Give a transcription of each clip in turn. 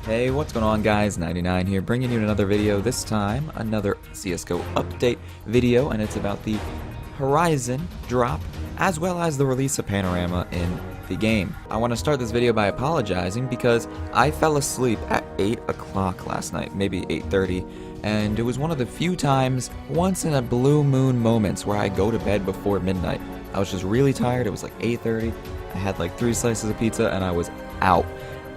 Hey, what's going on guys? 99 here, bringing you another video, this time another CSGO update video, and it's about the Horizon drop, as well as the release of Panorama in the game. I want to start this video by apologizing because I fell asleep at 8 o'clock last night, maybe 8:30, and it was one of the few times, once in a blue moon moments, where I go to bed before midnight. I was just really tired. It was like 8:30, I had like 3 slices of pizza, and I was out.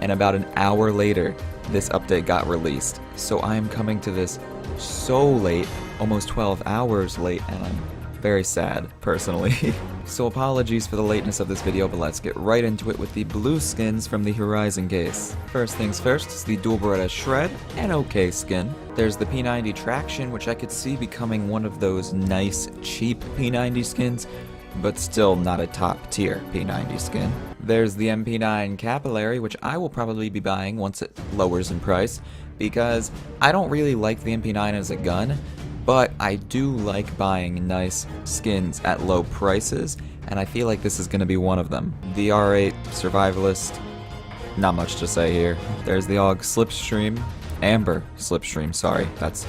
And about an hour later, this update got released. So I am coming to this so late, almost 12 hours late, and I'm very sad, personally. So apologies for the lateness of this video, but let's get right into it with the blue skins from the Horizon case. First things first, it's the dual Berettas Shred, an okay skin. There's the P90 Traction, which I could see becoming one of those nice, cheap P90 skins, but still not a top tier P90 skin. There's the MP9 Capillary, which I will probably be buying once it lowers in price, because I don't really like the MP9 as a gun, but I do like buying nice skins at low prices, and I feel like this is going to be one of them. The R8 Survivalist, not much to say here. There's the AUG Slipstream, Amber Slipstream, sorry, that's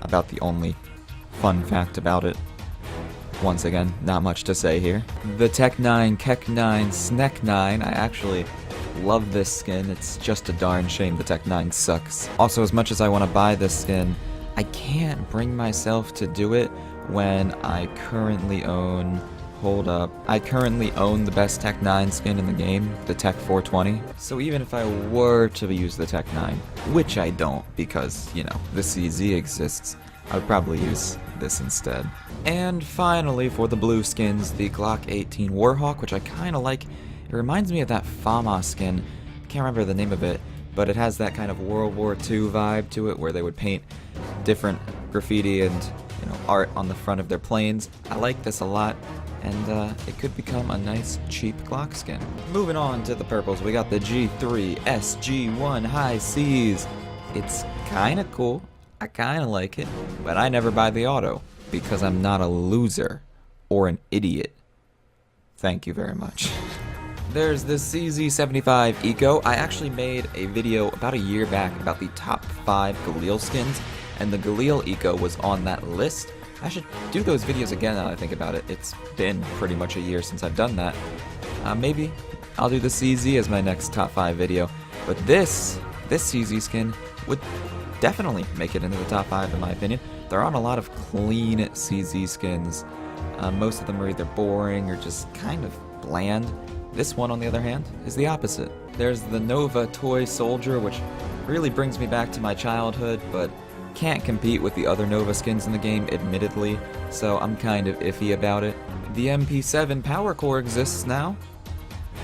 about the only fun fact about it. Once again, not much to say here. The Tech 9, Kek 9, Snek 9, I actually love this skin. It's just a darn shame the Tech 9 sucks. Also, as much as I want to buy this skin, I can't bring myself to do it when I currently own... Hold up. I currently own the best Tech 9 skin in the game, the Tech 420. So even if I were to use the Tech 9, which I don't because, you know, the CZ exists, I would probably use this instead. And finally, for the blue skins, the Glock-18 Warhawk, which I kind of like. It reminds me of that FAMAS skin. Can't remember the name of it, but it has that kind of World War II vibe to it, where they would paint different graffiti and, you know, art on the front of their planes. I like this a lot, and it could become a nice, cheap Glock skin. Moving on to the purples, we got the G3 SG1 High Seas. It's kind of cool. I kind of like it, but I never buy the auto because I'm not a loser or an idiot. Thank you very much. There's the CZ75 Eco. I actually made a video about a year back about the top 5 Galil skins, and the Galil Eco was on that list. I should do those videos again now that I think about it. It's been pretty much a year since I've done that. Maybe I'll do the CZ as my next top 5 video, but this CZ skin would definitely make it into the top 5 in my opinion. There aren't a lot of clean CZ skins. Most of them are either boring or just kind of bland. This one, on the other hand, is the opposite. There's the Nova Toy Soldier, which really brings me back to my childhood, but can't compete with the other Nova skins in the game, admittedly, so I'm kind of iffy about it. The MP7 Power Core exists now.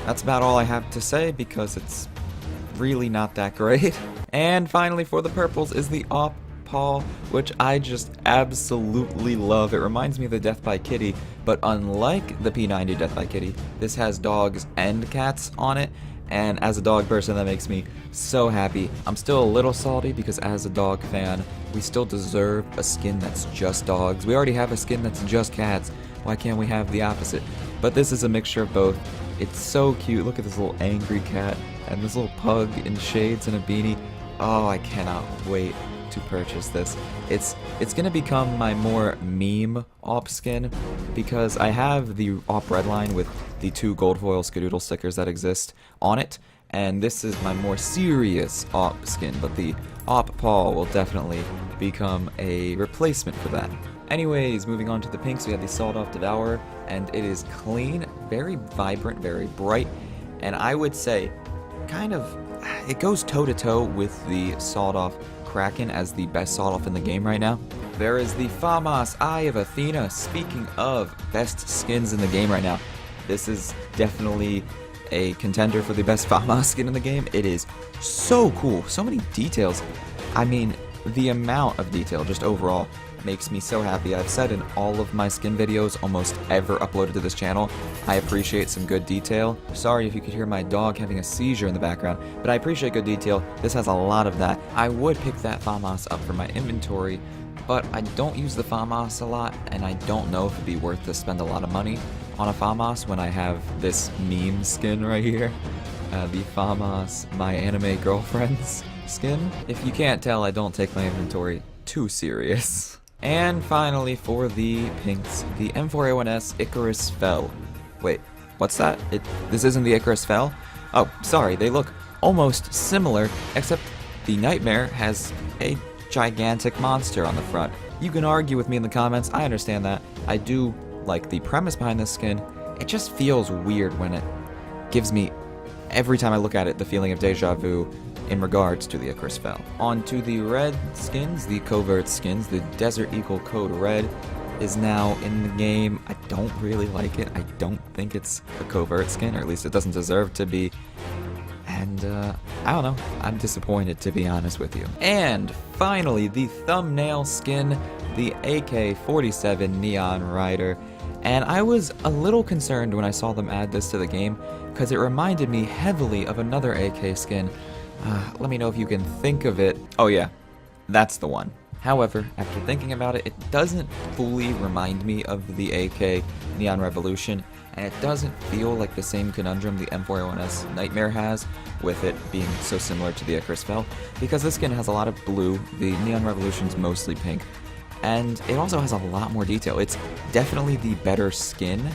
That's about all I have to say because it's really not that great. And finally, for the purples, is the AWP Paul, which I just absolutely love. It reminds me of the Death by Kitty, but unlike the P90 Death by Kitty, this has dogs and cats on it, and as a dog person, that makes me so happy. I'm still a little salty because as a dog fan, we still deserve a skin that's just dogs. We already have a skin that's just cats. Why can't we have the opposite? But this is a mixture of both. It's so cute. Look at this little angry cat and this little pug in shades and a beanie. Oh, I cannot wait to purchase this. It's gonna become my more meme AWP skin because I have the AWP Redline with the 2 gold foil Skadoodle stickers that exist on it, and this is my more serious AWP skin, but the AWP Paul will definitely become a replacement for that. Anyways, moving on to the pinks, we have the Sawed Off Devourer, and it is clean, very vibrant, very bright, and I would say kind of it goes toe-to-toe with the Sawed Off Kraken as the best Sawed Off in the game right now. There is the FAMAS Eye of Athena. Speaking of best skins in the game right now, this is definitely a contender for the best FAMAS skin in the game. It is so cool, so many details. I mean, the amount of detail just overall makes me so happy. I've said in all of my skin videos almost ever uploaded to this channel, I appreciate some good detail. Sorry if you could hear my dog having a seizure in the background, but I appreciate good detail. This has a lot of that. I would pick that FAMAS up for my inventory, but I don't use the FAMAS a lot, and I don't know if it'd be worth to spend a lot of money on a FAMAS when I have this meme skin right here. The FAMAS My Anime Girlfriends skin. If you can't tell, I don't take my inventory too serious. And finally, for the pinks, the M4A1-S Icarus Fell. Wait, what's that? This isn't the Icarus Fell? Oh, sorry, they look almost similar, except the Nightmare has a gigantic monster on the front. You can argue with me in the comments, I understand that. I do like the premise behind this skin. It just feels weird when it gives me, every time I look at it, the feeling of deja vu in regards to the Icarus Fell. On to the red skins, the covert skins. The Desert Eagle Code Red is now in the game. I don't really like it. I don't think it's a covert skin, or at least it doesn't deserve to be. And, I don't know. I'm disappointed, to be honest with you. And finally, the thumbnail skin, the AK-47 Neon Rider. And I was a little concerned when I saw them add this to the game, because it reminded me heavily of another AK skin. Let me know if you can think of it. Oh yeah, that's the one. However, after thinking about it, it doesn't fully remind me of the AK Neon Revolution, and it doesn't feel like the same conundrum the M4A1-S Nightmare has, with it being so similar to the Icarus Fell, because this skin has a lot of blue, the Neon Revolution's mostly pink, and it also has a lot more detail. It's definitely the better skin.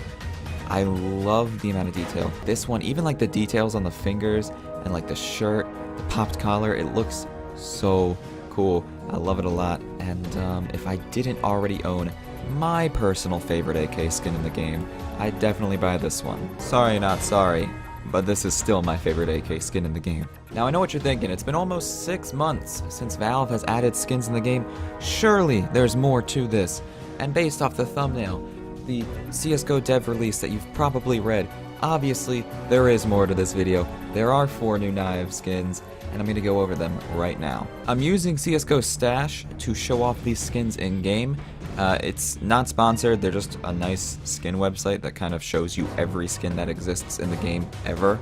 I love the amount of detail. This one, even like the details on the fingers, and like the shirt, the popped collar, it looks so cool. I love it a lot, and if I didn't already own my personal favorite AK skin in the game, I'd definitely buy this one. Sorry, not sorry, but this is still my favorite AK skin in the game. Now I know what you're thinking, it's been almost 6 months since Valve has added skins in the game. Surely there's more to this. And based off the thumbnail, the CSGO dev release that you've probably read, obviously there is more to this video. There are 4 new knife skins, and I'm going to go over them right now. I'm using CSGO Stash to show off these skins in-game. It's not sponsored, they're just a nice skin website that kind of shows you every skin that exists in the game ever.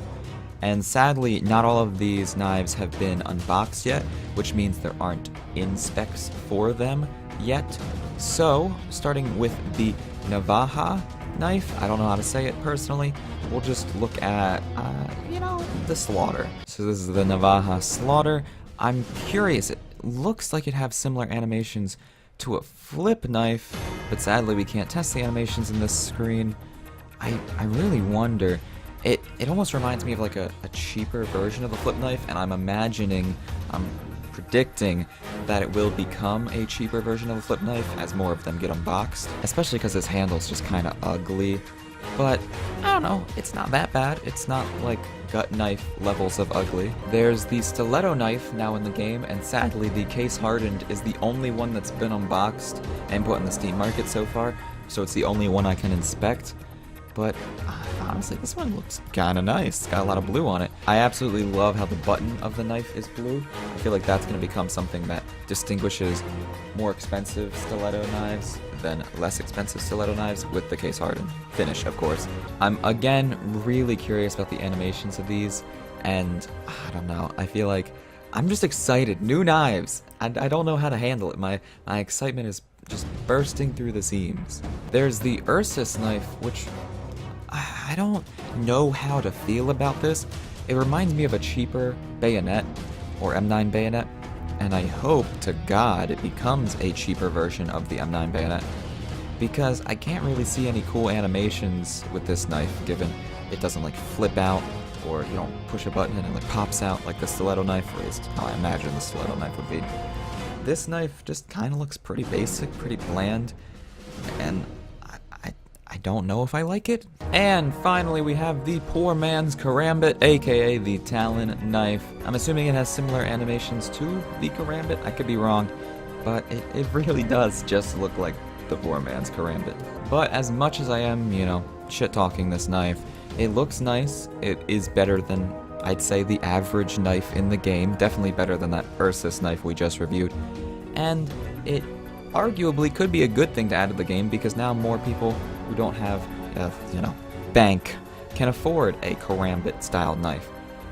And sadly, not all of these knives have been unboxed yet, which means there aren't in-specs for them yet. So, starting with the Navaja knife, I don't know how to say it personally, we'll just look at, the Slaughter. So this is the Navaja Slaughter. I'm curious, it looks like it has similar animations to a flip knife, but sadly we can't test the animations in this screen. I really wonder. It almost reminds me of like a cheaper version of a flip knife, and I'm predicting that it will become a cheaper version of a flip knife as more of them get unboxed, especially because this handle's just kind of ugly. But I don't know, it's not that bad. It's not like gut knife levels of ugly. There's the Stiletto knife now in the game, and sadly the case Hardened is the only one that's been unboxed and put in the Steam market so far, so it's the only one I can inspect. But honestly, this one looks kind of nice. It's got a lot of blue on it. I absolutely love how the button of the knife is blue. I feel like that's going to become something that distinguishes more expensive stiletto knives than less expensive stiletto knives, with the case hardened finish, of course. I'm again really curious about the animations of these, and I don't know, I feel like I'm just excited. New knives. I don't know how to handle it. My excitement is just bursting through the seams. There's the Ursus knife, which I don't know how to feel about this. It reminds me of a cheaper bayonet, or M9 bayonet, and I hope to God it becomes a cheaper version of the M9 bayonet, because I can't really see any cool animations with this knife, given it doesn't like flip out, or you don't push a button and it like pops out like the stiletto knife, or at least how I imagine the stiletto knife would be. This knife just kind of looks pretty basic, pretty bland, and I don't know if I like it. And finally we have the poor man's Karambit, aka the Talon knife. I'm assuming it has similar animations to the Karambit. I could be wrong, but it really does just look like the poor man's Karambit. But as much as I am, shit-talking this knife, it looks nice. It is better than, I'd say, the average knife in the game. Definitely better than that Ursus knife we just reviewed. And it arguably could be a good thing to add to the game, because now more people who don't have, bank can afford a Karambit-style knife.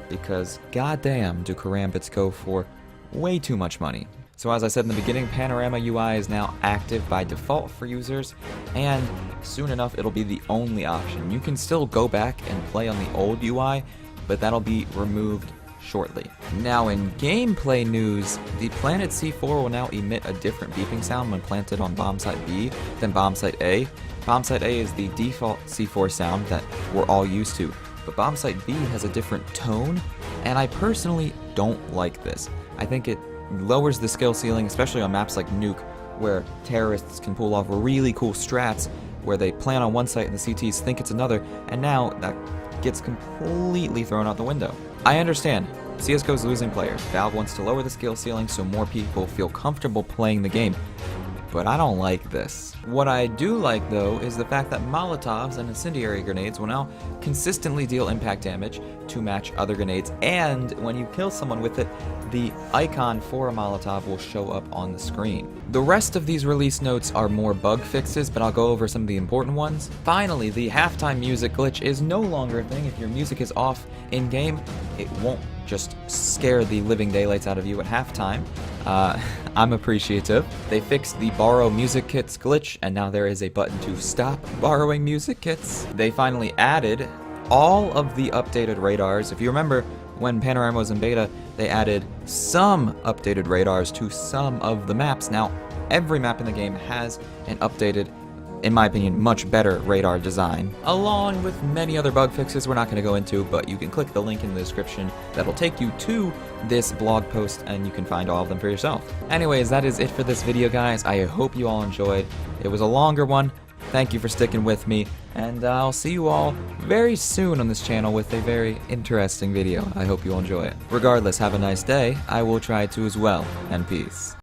Because goddamn do Karambits go for way too much money. So as I said in the beginning, Panorama UI is now active by default for users, and soon enough it'll be the only option. You can still go back and play on the old UI, but that'll be removed shortly. Now in gameplay news, the Planet C4 will now emit a different beeping sound when planted on bomb site B than bomb site A. Bomb site A is the default C4 sound that we're all used to, but bomb site B has a different tone, and I personally don't like this. I think it lowers the skill ceiling, especially on maps like Nuke, where terrorists can pull off really cool strats where they plan on one site and the CTs think it's another, and now that gets completely thrown out the window. I understand, CSGO's losing players. Valve wants to lower the skill ceiling so more people feel comfortable playing the game, but I don't like this. What I do like, though, is the fact that Molotovs and incendiary grenades will now consistently deal impact damage to match other grenades, and when you kill someone with it, the icon for a Molotov will show up on the screen. The rest of these release notes are more bug fixes, but I'll go over some of the important ones. Finally, the halftime music glitch is no longer a thing. If your music is off in-game, it won't just scare the living daylights out of you at halftime. I'm appreciative. They fixed the borrow music kits glitch, and now there is a button to stop borrowing music kits. They finally added all of the updated radars. If you remember, when Panorama was in beta, they added some updated radars to some of the maps. Now, every map in the game has an updated, in my opinion, much better radar design, along with many other bug fixes we're not going to go into, but you can click the link in the description that'll take you to this blog post and you can find all of them for yourself. Anyways, that is it for this video, guys. I hope you all enjoyed. It was a longer one. Thank you for sticking with me, and I'll see you all very soon on this channel with a very interesting video. I hope you all enjoy it. Regardless, have a nice day. I will try to as well, and peace.